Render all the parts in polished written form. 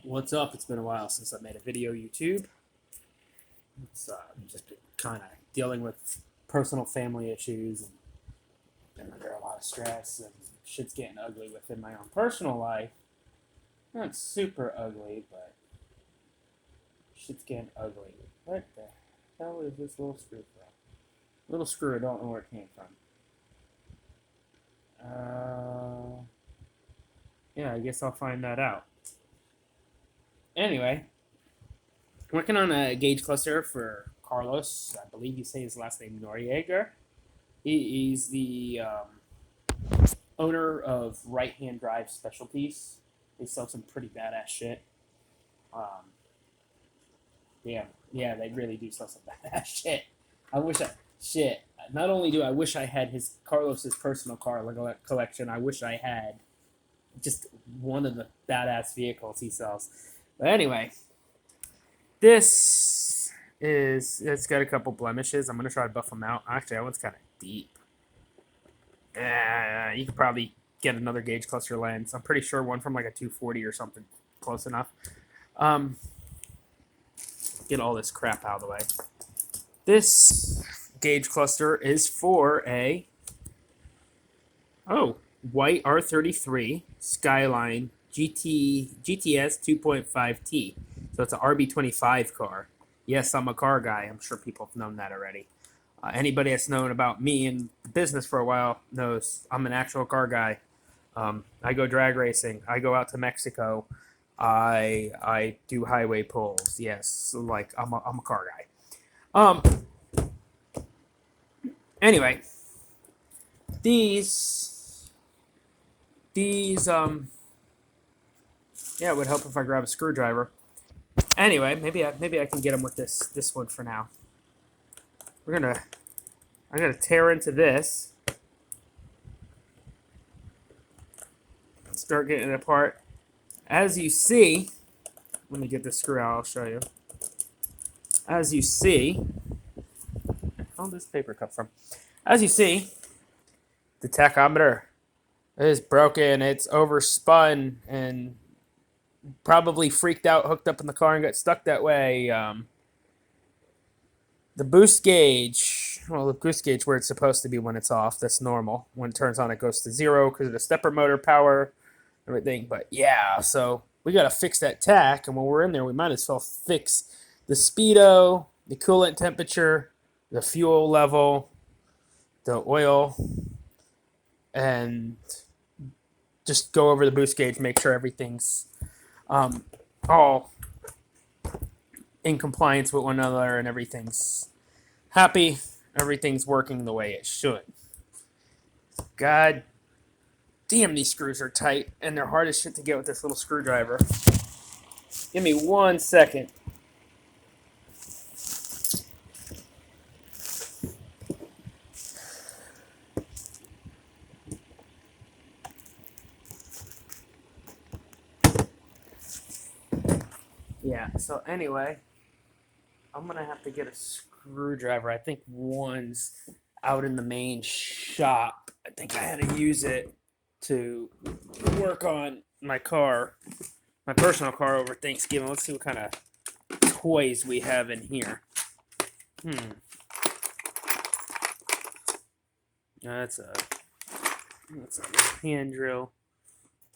What's up? It's been a while since I made a video YouTube. It's just been kind of dealing with personal family issues and been under a lot of stress and shit's getting ugly within my own personal life. Not super ugly, but shit's getting ugly. What the hell is this little screw from? Little screw, I don't know where it came from. Yeah, I guess I'll find that out. Anyway, working on a gauge cluster for Carlos. I believe you say his last name Noriega. He's the owner of Right-Hand Drive Specialties. They sell some pretty badass shit. Yeah, they really do sell some badass shit. Not only do I wish I had Carlos's personal car collection, I wish I had just one of the badass vehicles he sells. But anyway, it's got a couple blemishes. I'm going to try to buff them out. Actually, that one's kind of deep. You could probably get another gauge cluster lens. I'm pretty sure one from like a 240 or something close enough. Get all this crap out of the way. This gauge cluster is for a white R33 Skyline GTS 2.5 T. So it's an RB25 car. Yes, I'm a car guy. I'm sure people have known that already. Anybody that's known about me in the business for a while knows I'm an actual car guy. I go drag racing. I go out to Mexico. I do highway pulls. Yes, like I'm a car guy. Anyway, these yeah, it would help if I grab a screwdriver. Anyway, maybe I can get them with this one for now. I'm gonna tear into this. Start getting it apart. As you see, let me get the screw out, I'll show you. As you see, where did this paper come from? As you see, the tachometer is broken, it's overspun, and probably freaked out, hooked up in the car, and got stuck that way. The boost gauge, where it's supposed to be when it's off, that's normal. When it turns on, it goes to 0 because of the stepper motor power, everything. But yeah, so we got to fix that tach, and when we're in there, we might as well fix the speedo, the coolant temperature, the fuel level, the oil, and just go over the boost gauge, make sure everything's all in compliance with one another and everything's happy, everything's working the way it should. God damn, these screws are tight and they're hard as shit to get with this little screwdriver. Give me 1 second. Yeah, so anyway, I'm going to have to get a screwdriver. I think one's out in the main shop. I think I had to use it to work on my car, my personal car over Thanksgiving. Let's see what kind of toys we have in here. That's a hand drill.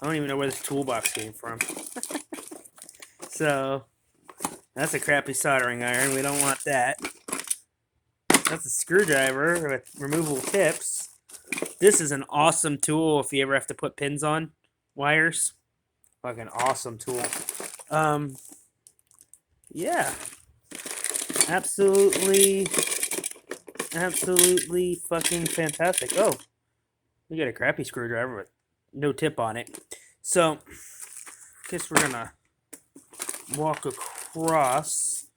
I don't even know where this toolbox came from. So, that's a crappy soldering iron. We don't want that. That's a screwdriver with removable tips. This is an awesome tool if you ever have to put pins on wires. Like an awesome tool. Yeah. Absolutely fucking fantastic. Oh, we got a crappy screwdriver with no tip on it. So, I guess we're gonna walk across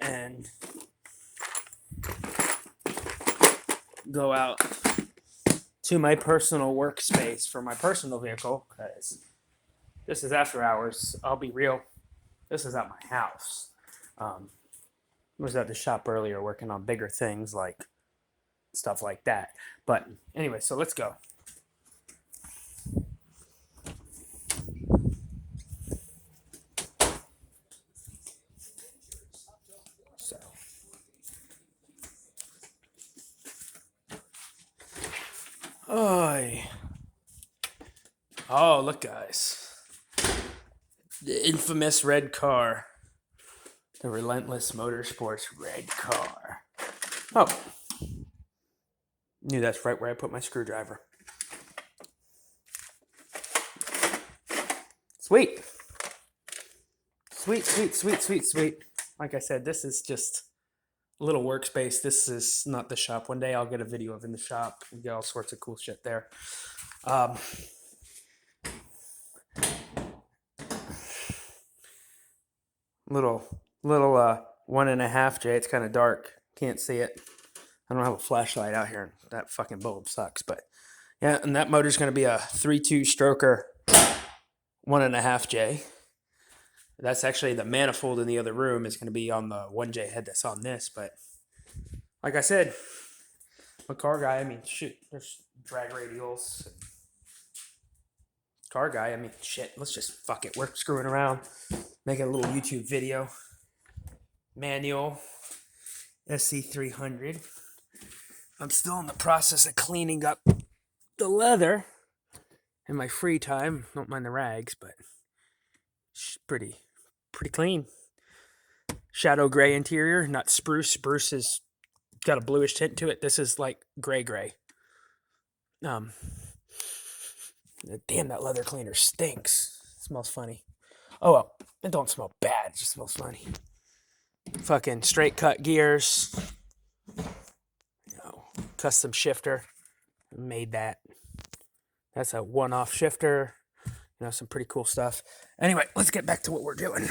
and go out to my personal workspace for my personal vehicle, because this is after hours. I'll be real, this is at my house. I was at the shop earlier working on bigger things like stuff like that. But anyway, so let's go. my... Oh, look, guys. The infamous red car. The Relentless Motorsports red car. Oh. Knew that's right where I put my screwdriver. Sweet. Sweet, sweet, sweet, sweet, sweet. Like I said, this is just a little workspace. This is not the shop. One day I'll get a video of in the shop and get all sorts of cool shit there. Little 1.5J. It's kind of dark. Can't see it. I don't have a flashlight out here. That fucking bulb sucks. But yeah, and that motor's going to be a 3.2 stroker 1.5J. That's actually the manifold in the other room is going to be on the 1J head that's on this. But like I said, I'm a car guy. I mean, shoot, there's drag radials. Car guy, I mean, shit, let's just fuck it. We're screwing around. Making a little YouTube video. Manual SC300. I'm still in the process of cleaning up the leather in my free time. Don't mind the rags, but it's pretty clean. Shadow gray interior, not spruce. Spruce has got a bluish tint to it. This is like gray. Damn, that leather cleaner stinks. It smells funny. Oh well, it don't smell bad. It just smells funny. Fucking straight cut gears. Custom shifter. Made that. That's a one-off shifter. Some pretty cool stuff. Anyway, let's get back to what we're doing.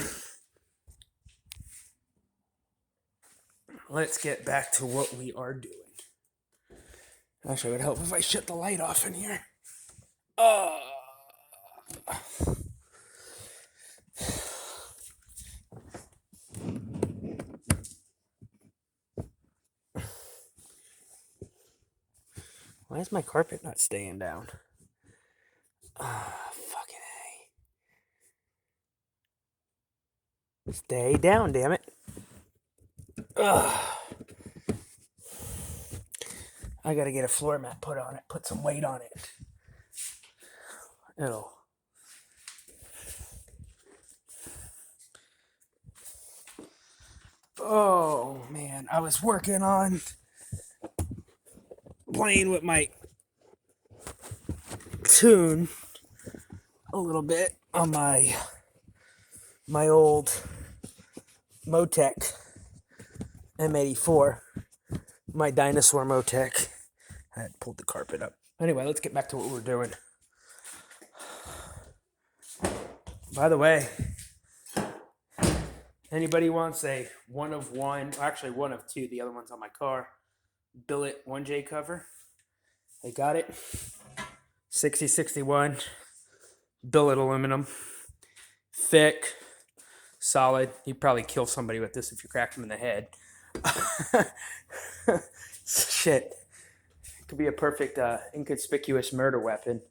Let's get back to what we are doing. Actually, it would help if I shut the light off in here. Why is my carpet not staying down? Fucking A. Stay down, damn it. I gotta get a floor mat put on it, put some weight on it. Oh, man. I was working on playing with my tune a little bit on my old Motec M84, my dinosaur Motec. I had pulled the carpet up. Anyway, let's get back to what we're doing. By the way, anybody wants a one of one, actually one of two, the other one's on my car, billet 1J cover, they got it. 6061 billet aluminum, thick, solid. You'd probably kill somebody with this if you cracked them in the head. Shit, it could be a perfect inconspicuous murder weapon.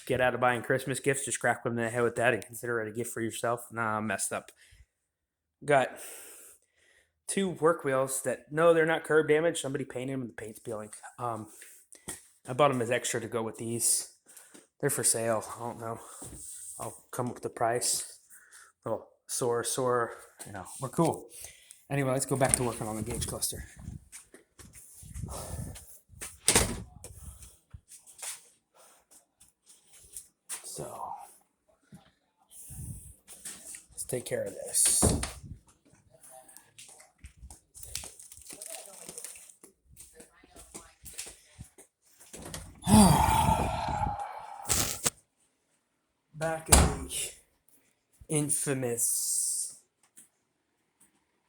Get out of buying Christmas gifts, just crack them in the head with that and consider it a gift for yourself. Nah, I'm messed up. Got 2 work wheels that, no, they're not curb damaged. Somebody painted them and the paint's peeling. I bought them as extra to go with these. They're for sale. I don't know. I'll come up with the price. Oh, sore. We're cool. Anyway, let's go back to working on the gauge cluster. So, let's take care of this. Back in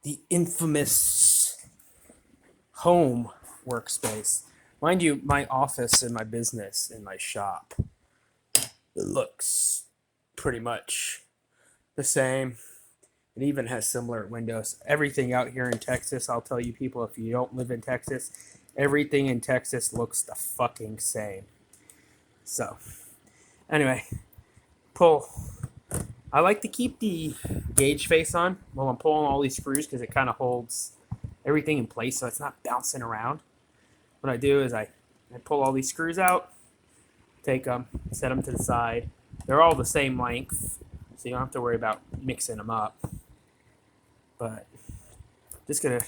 the infamous home workspace. Mind you, my office and my business and my shop, it looks pretty much the same. It even has similar windows. Everything out here in Texas, I'll tell you people, if you don't live in Texas, everything in Texas looks the fucking same. So, anyway, I like to keep the gauge face on while I'm pulling all these screws because it kind of holds everything in place so it's not bouncing around. What I do is I pull all these screws out, take them, set them to the side. They're all the same length, so you don't have to worry about mixing them up. But just gonna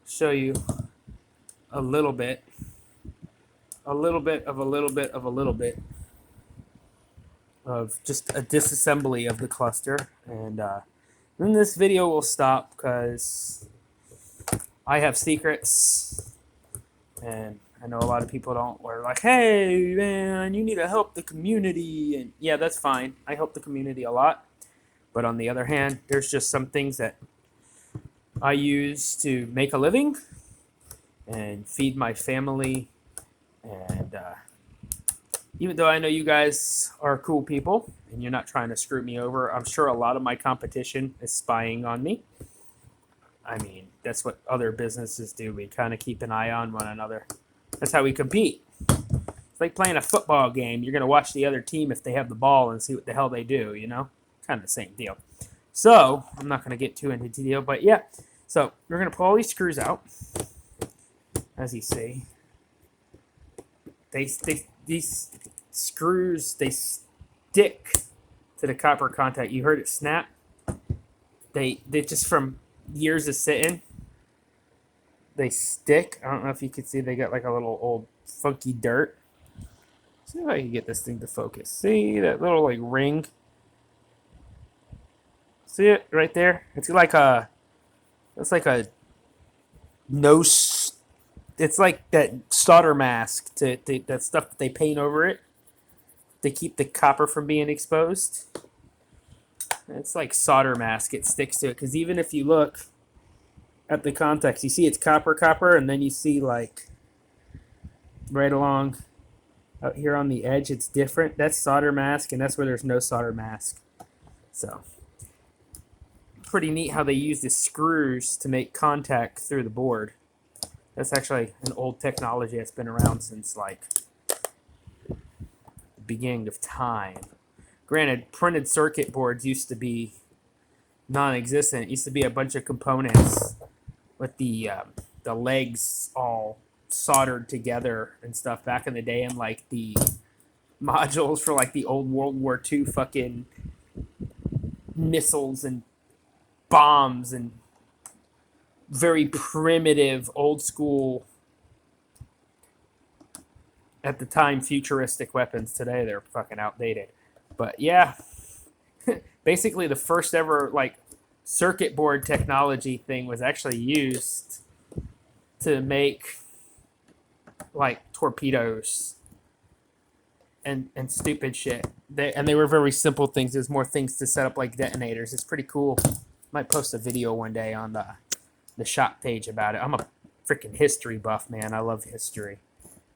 show you a little bit of just a disassembly of the cluster, and then this video will stop because I have secrets, and I know a lot of people don't. We're like, hey man, you need to help the community, and yeah, that's fine. I help the community a lot, but on the other hand, there's just some things that I use to make a living and feed my family, and even though I know you guys are cool people and you're not trying to screw me over, I'm sure a lot of my competition is spying on me. I mean, that's what other businesses do. We kind of keep an eye on one another. That's how we compete. It's like playing a football game. You're going to watch the other team if they have the ball and see what the hell they do, you know? Kind of the same deal. So, I'm not going to get too into detail, but yeah. So, we're going to pull all these screws out. As you see. These screws, they stick to the copper contact. You heard it snap. They just from years of sitting, they stick. I don't know if you can see, they got like a little old funky dirt. See if I can get this thing to focus. See that little like ring? See it right there? It's like a nose. It's like that solder mask to that stuff that they paint over it to keep the copper from being exposed. It's like solder mask. It sticks to it because even if you look at the contacts, you see it's copper, and then you see like right along out here on the edge, it's different. That's solder mask, and that's where there's no solder mask. So pretty neat how they use the screws to make contact through the board. That's actually an old technology that's been around since like the beginning of time. Granted, printed circuit boards used to be non-existent. It used to be a bunch of components with the legs all soldered together and stuff back in the day, and like the modules for like the old World War II fucking missiles and bombs and very primitive, old school, at the time, futuristic weapons. Today, they're fucking outdated. But yeah, basically the first ever like circuit board technology thing was actually used to make like torpedoes and stupid shit. They were very simple things. There's more things to set up like detonators. It's pretty cool. Might post a video one day on the shop page about it. I'm a freaking history buff, man. I love history.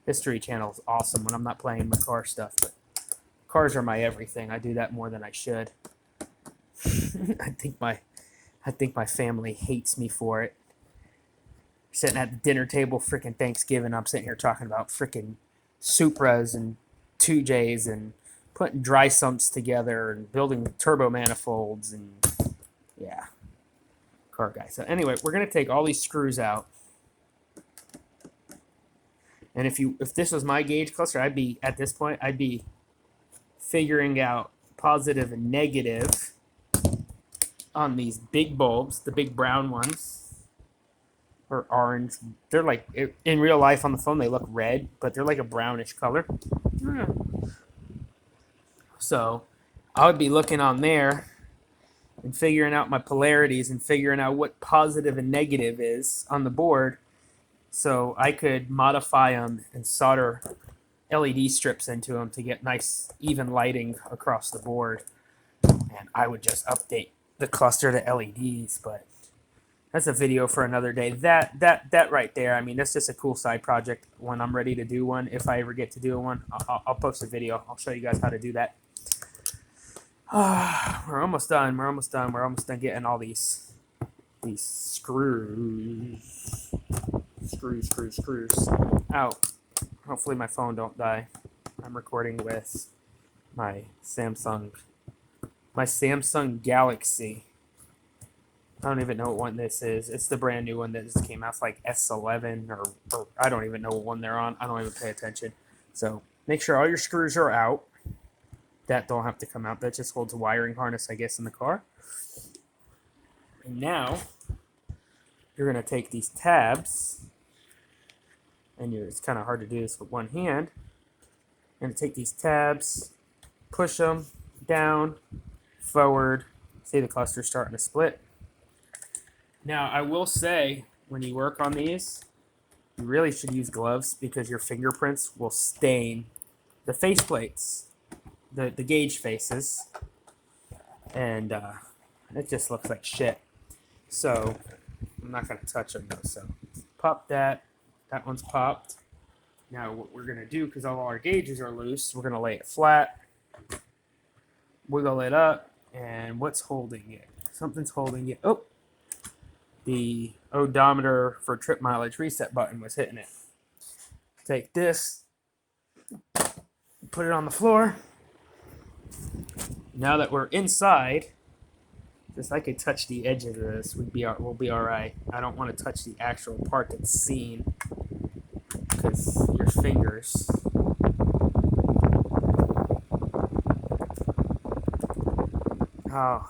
History Channel is awesome when I'm not playing my car stuff, but cars are my everything. I do that more than I should. I think my family hates me for it. Sitting at the dinner table, freaking Thanksgiving, I'm sitting here talking about freaking Supras and 2Js and putting dry sumps together and building turbo manifolds and yeah, car guy. So anyway, we're gonna take all these screws out, and if this was my gauge cluster, I'd be figuring out positive and negative on these big bulbs, the big brown ones, or orange. They're like, in real life on the phone, they look red, but they're like a brownish color. So I would be looking on there and figuring out my polarities and figuring out what positive and negative is on the board, so I could modify them and solder LED strips into them to get nice even lighting across the board. And I would just update the cluster to LEDs, but that's a video for another day. That right there, I mean, that's just a cool side project. When I'm ready to do one, if I ever get to do one, I'll post a video. I'll show you guys how to do that. We're almost done. We're almost done getting all these screws out. Hopefully my phone don't die. I'm recording with my Samsung Galaxy. I don't even know what one this is. It's the brand new one that just came out. It's like S11 or I don't even know what one they're on. I don't even pay attention. So Make sure all your screws are out. That don't have to come out. That just holds a wiring harness, I guess, in the car. And now you're going to take these tabs, and it's kind of hard to do this with one hand. You're going to take these tabs, push them down, forward. See the cluster starting to split. Now, I will say, when you work on these, you really should use gloves because your fingerprints will stain the faceplates, the gauge faces, and it just looks like shit. So I'm not going to touch them though. So pop that. That one's popped. Now what we're going to do, because all our gauges are loose, we're going to lay it flat, wiggle it up, and what's holding it? Something's holding it. Oh, the odometer for trip mileage reset button was hitting it. Take this, put it on the floor. Now that we're inside, just I could touch the edge of this, we'll be all right. I don't want to touch the actual part that's seen because your fingers. Oh,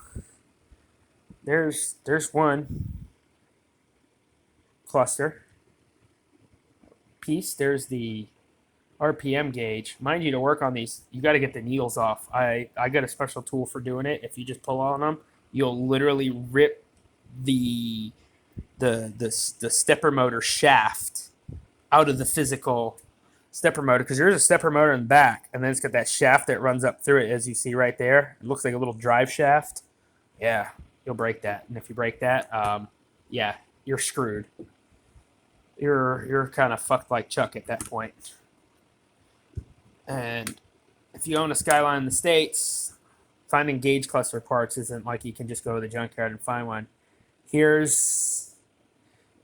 there's one cluster piece. There's the RPM gauge. Mind you, to work on these, you got to get the needles off. I got a special tool for doing it. If you just pull on them, you'll literally rip the stepper motor shaft out of the physical stepper motor, because there's a stepper motor in the back, and then it's got that shaft that runs up through it, as you see right there. It looks like a little drive shaft. Yeah, you'll break that, and if you break that, yeah, you're screwed. You're kind of fucked like Chuck at that point. And if you own a Skyline in the States, finding gauge cluster parts isn't like you can just go to the junkyard and find one. Here's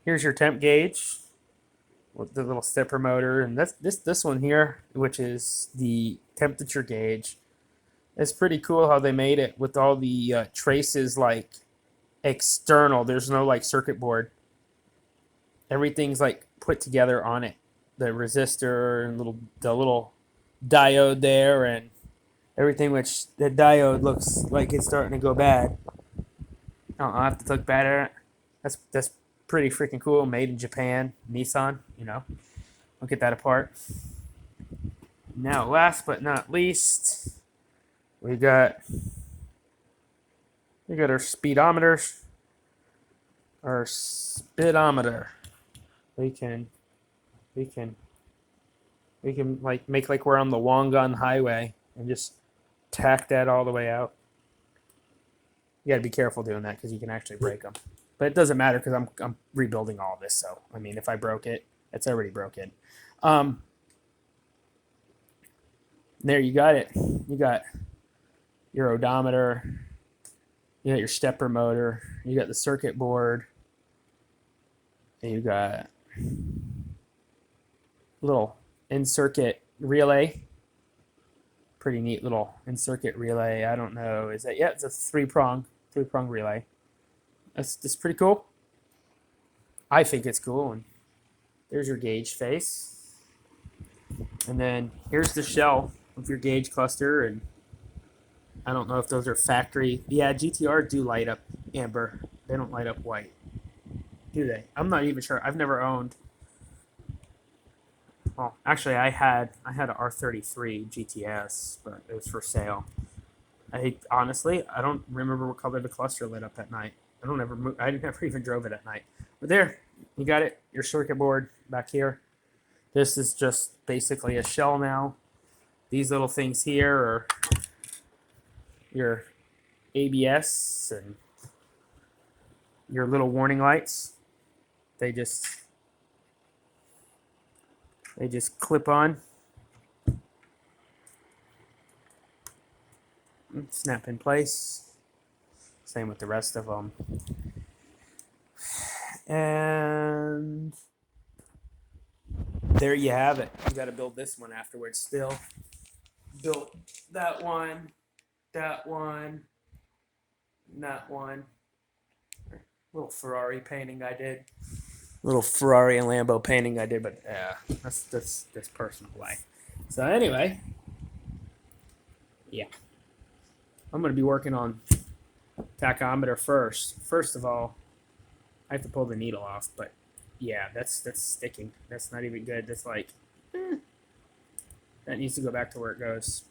your temp gauge with the little stepper motor, and this one here, which is the temperature gauge. It's pretty cool how they made it with all the traces like external. There's no like circuit board. Everything's like put together on it. The resistor and the little diode there and everything, which the diode looks like it's starting to go bad. I'll have to look bad at it. That's pretty freaking cool. Made in Japan, Nissan, you know. Look at that apart. Now, last but not least, we got our speedometers, our speedometer. We can like make like we're on the Wangan Highway and just tack that all the way out. You got to be careful doing that because you can actually break them. But it doesn't matter because I'm rebuilding all of this. So I mean, if I broke it, it's already broken. There you got it. You got your odometer. You got your stepper motor. You got the circuit board. And you got little in-circuit relay. Pretty neat little in-circuit relay. I don't know. Is that, yeah, it's a three-prong relay. That's pretty cool. I think it's cool. And there's your gauge face. And then here's the shell of your gauge cluster. And I don't know if those are factory. Yeah, GTR do light up amber. They don't light up white. Do they? I'm not even sure. I've never owned. Well, actually, I had a R33 GTS, but it was for sale. Honestly, I don't remember what color the cluster lit up at night. I never even drove it at night. But there, you got it. Your circuit board back here. This is just basically a shell now. These little things here are your ABS and your little warning lights. They just clip on, snap in place. Same with the rest of them. And there you have it. You got to build this one afterwards still. Built that one, and that one. Little Ferrari painting I did. Little Ferrari and Lambo painting I did, but yeah, that's personal life. So anyway, yeah, I'm going to be working on tachometer first. First of all, I have to pull the needle off, but yeah, that's sticking. That's not even good. That's like, that needs to go back to where it goes.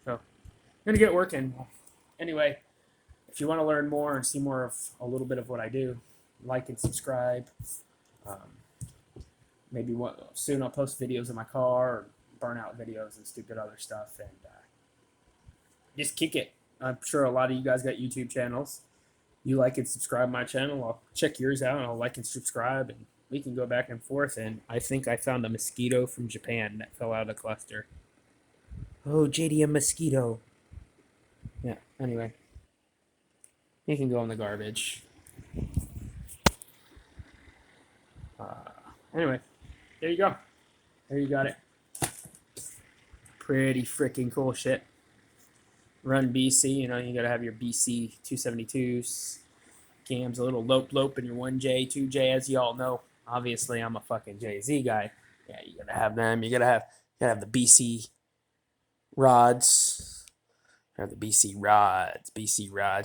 So I'm going to get working. Anyway, if you want to learn more and see more of a little bit of what I do, like and subscribe. Maybe soon I'll post videos in my car or burnout videos and stupid other stuff. And just kick it. I'm sure a lot of you guys got YouTube channels. You like and subscribe my channel. I'll check yours out and I'll like and subscribe. And we can go back and forth. And I think I found a mosquito from Japan that fell out of the cluster. Oh, JDM mosquito. Yeah, anyway. You can go in the garbage. Anyway, there you go. There you got it. Pretty freaking cool shit. Run BC, you know, you gotta have your BC 272s. Cams, a little lope in your 1J, 2J, as you all know. Obviously, I'm a fucking Jay-Z guy. Yeah, you gotta have them. You gotta have the BC rods. Or the BC rods.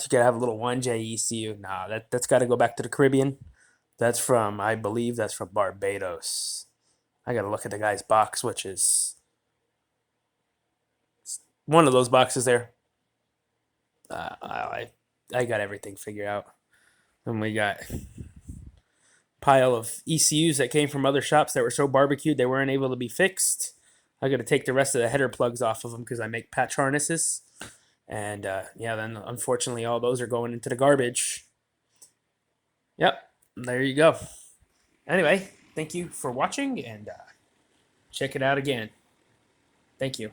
You gotta have a little 1J ECU. Nah, that's gotta go back to the Caribbean. That's from, I believe that's from Barbados. I gotta look at the guy's box, which is one of those boxes there. I got everything figured out. And we got a pile of ECUs that came from other shops that were so barbecued they weren't able to be fixed. I got to take the rest of the header plugs off of them because I make patch harnesses. And yeah, then unfortunately all those are going into the garbage. Yep, there you go. Anyway, thank you for watching and check it out again. Thank you.